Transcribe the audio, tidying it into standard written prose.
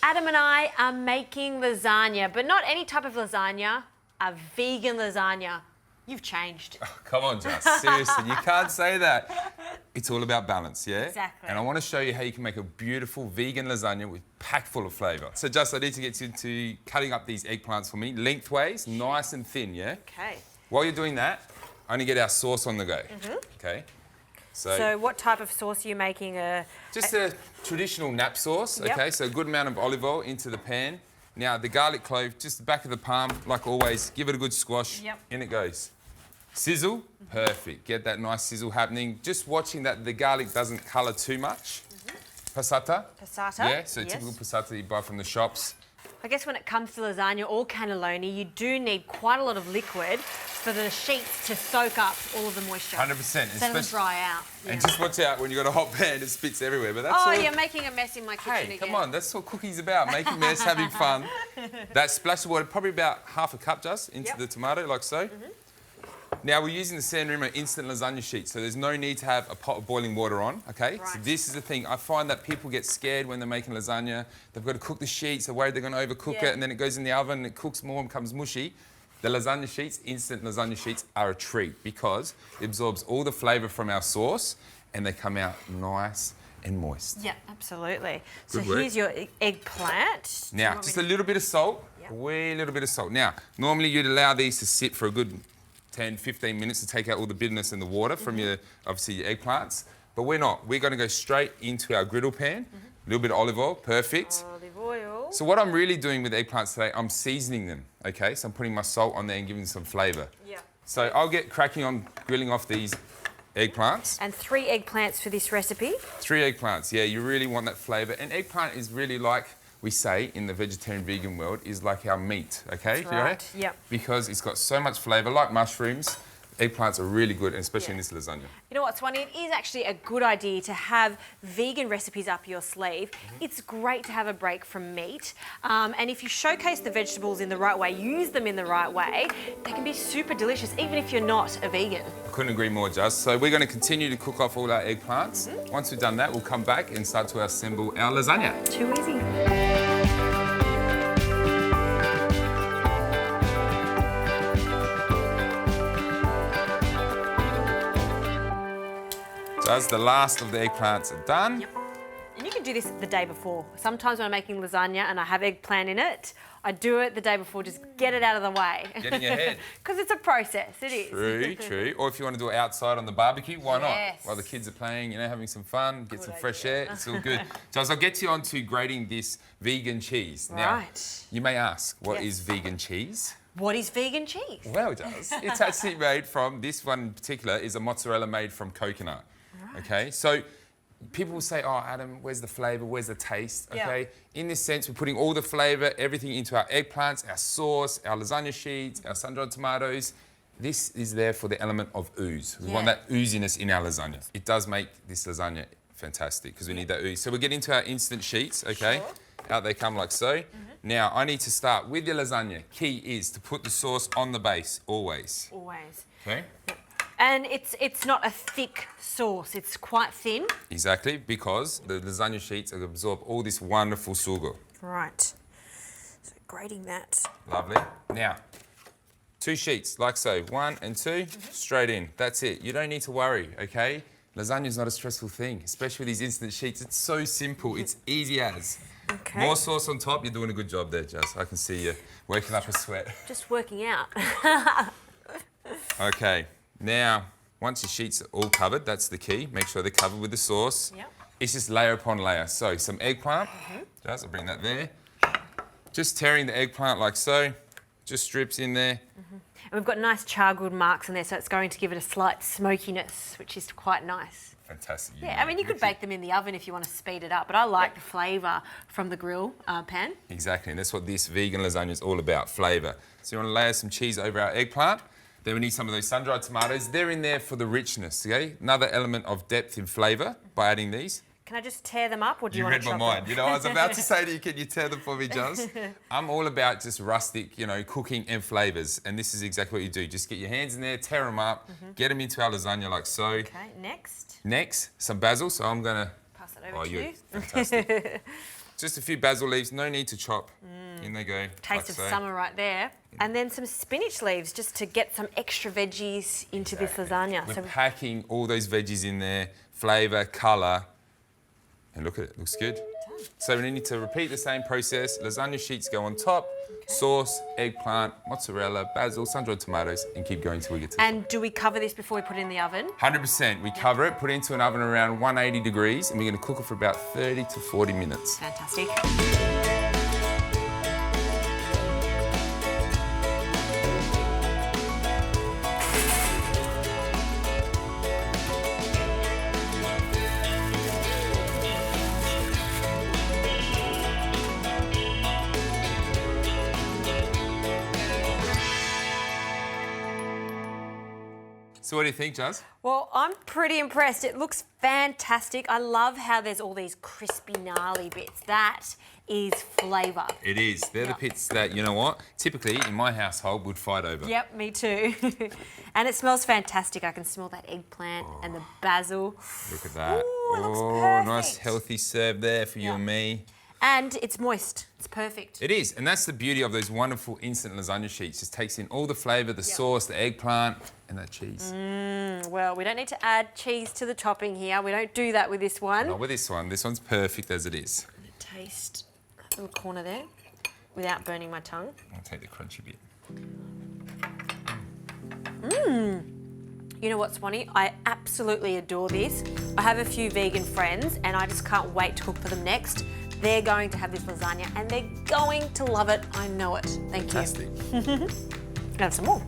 Adam and I are making lasagna, but not any type of lasagna, a vegan lasagna. You've changed. Oh, come on, Jess. Seriously, you can't say that. It's all about balance, yeah? Exactly. And I want to show you how you can make a beautiful vegan lasagna with packed full of flavour. So, Jess, I need to get you to cutting up these eggplants for me, lengthways, nice and thin, yeah? Okay. While you're doing that, I want to get our sauce on the go, okay? So what type of sauce are you making? Just a traditional nap sauce, okay? So a good amount of olive oil into the pan. Now, the garlic clove, just the back of the palm, like always, give it a good squash, in it goes. Sizzle, perfect. Get that nice sizzle happening. Just watching that the garlic doesn't colour too much. Passata. Passata. Yeah, so typical passata you buy from the shops. I guess when it comes to lasagna or cannelloni, you do need quite a lot of liquid for the sheets to soak up all of the moisture. 100%. Let them dry out. And just watch out when you've got a hot pan, it spits everywhere. But that's all... you're making a mess in my kitchen again. Hey, come on, that's what cooking's about. Making mess, having fun. That splash of water, probably about half a cup just into the tomato, like so. Now, we're using the San Remo instant lasagna sheet, so there's no need to have a pot of boiling water on, okay? Right. So this is the thing. I find that people get scared when they're making lasagna. They've got to cook the sheets, they're worried they're going to overcook it, and then it goes in the oven and it cooks more and becomes mushy. The lasagna sheets, instant lasagna sheets, are a treat because it absorbs all the flavour from our sauce and they come out nice and moist. Yeah, absolutely. So Good work. here's your eggplant. Now, just a little bit of salt, a wee little bit of salt. Now, normally you'd allow these to sit for a good 10, 15 minutes to take out all the bitterness and the water from your, obviously, your eggplants. But we're not. We're going to go straight into our griddle pan. A little bit of olive oil, perfect. Olive oil. So what I'm really doing with eggplants today, I'm seasoning them, okay? So I'm putting my salt on there and giving them some flavour. Yeah. So I'll get cracking on grilling off these eggplants. And 3 eggplants for this recipe. 3 eggplants, yeah, you really want that flavour. And eggplant is really like, we say in the vegetarian vegan world, is like our meat, okay? That's right, yep. Because it's got so much flavour, like mushrooms. Eggplants are really good, especially in this lasagna. You know what's funny? It is actually a good idea to have vegan recipes up your sleeve. It's great to have a break from meat. And if you showcase the vegetables in the right way, use them in the right way, they can be super delicious, even if you're not a vegan. I couldn't agree more, Jazz. So we're going to continue to cook off all our eggplants. Once we've done that, we'll come back and start to assemble our lasagna. Too easy. Jazz, the last of the eggplants are done. Yep. And you can do this the day before. Sometimes when I'm making lasagna and I have eggplant in it, I do it the day before, just get it out of the way. Get in your head. Because it's a process, it is. True, true. Or if you want to do it outside on the barbecue, why not? While the kids are playing, you know, having some fun, get some fresh air, it's all good. Jazz, I'll get you on to grating this vegan cheese. Now, you may ask, what is vegan cheese? What is vegan cheese? Well, Jazz, it's actually made from, this one in particular is a mozzarella made from coconut. Okay, so people will say, oh, Adam, where's the flavour, where's the taste? Okay, in this sense, we're putting all the flavour, everything into our eggplants, our sauce, our lasagna sheets, our sun-dried tomatoes. This is there for the element of ooze. We want that ooziness in our lasagna. It does make this lasagna fantastic because we need that ooze. So we'll get into our instant sheets, okay? Out they come like so. Now, I need to start with your lasagna. Key is to put the sauce on the base, always. Always. Okay? And it's not a thick sauce, it's quite thin. Exactly, because the lasagna sheets absorb all this wonderful sugar. Right. So grating that. Lovely. Now, 2 sheets, like so. 1 and 2, straight in. That's it. You don't need to worry, okay? Lasagna is not a stressful thing, especially with these instant sheets. It's so simple. It's easy as. Okay. More sauce on top. You're doing a good job there, Jess. I can see you working up a sweat. Just working out. Okay. Now, once your sheets are all covered, that's the key. Make sure they're covered with the sauce. Yep. It's just layer upon layer. So, some eggplant. Just, I'll bring that there. Just tearing the eggplant like so. Just strips in there. And we've got nice chargrilled marks in there, so it's going to give it a slight smokiness, which is quite nice. Fantastic. Yeah, I mean, you could bake them in the oven if you want to speed it up, but I like the flavour from the grill pan. Exactly, and that's what this vegan lasagna is all about, flavour. So you want to layer some cheese over our eggplant. Then we need some of those sun-dried tomatoes. They're in there for the richness, okay? Another element of depth in flavour by adding these. Can I just tear them up, or do you want read to my chop mind. them? You know, I was about to say to you, can you tear them for me, Jazz? I'm all about just rustic, you know, cooking and flavours. And this is exactly what you do. Just get your hands in there, tear them up, get them into our lasagna like so. Okay, next. Next, some basil. So I'm going to... Pass it over to you. Fantastic. Just a few basil leaves, no need to chop. In they go. Taste of summer right there. And then some spinach leaves just to get some extra veggies into this lasagna. We're packing all those veggies in there, flavour, colour, and look at it, looks good. So we need to repeat the same process. Lasagna sheets go on top, sauce, eggplant, mozzarella, basil, sun-dried tomatoes, and keep going till we get to And do we cover this before we put it in the oven? 100%. We cover it, put it into an oven around 180 degrees, and we're going to cook it for about 30 to 40 minutes. Fantastic. So what do you think, Jazz? Well, I'm pretty impressed. It looks fantastic. I love how there's all these crispy, gnarly bits. That is flavour. It is. They're the bits that, you know what, typically in my household would fight over. Yep, me too. And it smells fantastic. I can smell that eggplant and the basil. Look at that. Ooh, it looks Nice perfect. healthy serve there for you and me. And it's moist. It's perfect. It is, and that's the beauty of those wonderful instant lasagna sheets. Just takes in all the flavour, the sauce, the eggplant, and that cheese. Well, we don't need to add cheese to the topping here. We don't do that with this one. Not with this one. This one's perfect as it is. Taste that little corner there without burning my tongue. I'll take the crunchy bit. You know what, Swanee? I absolutely adore this. I have a few vegan friends and I just can't wait to cook for them next. They're going to have this lasagna and they're going to love it. I know it. Thank Fantastic. you. Have some more.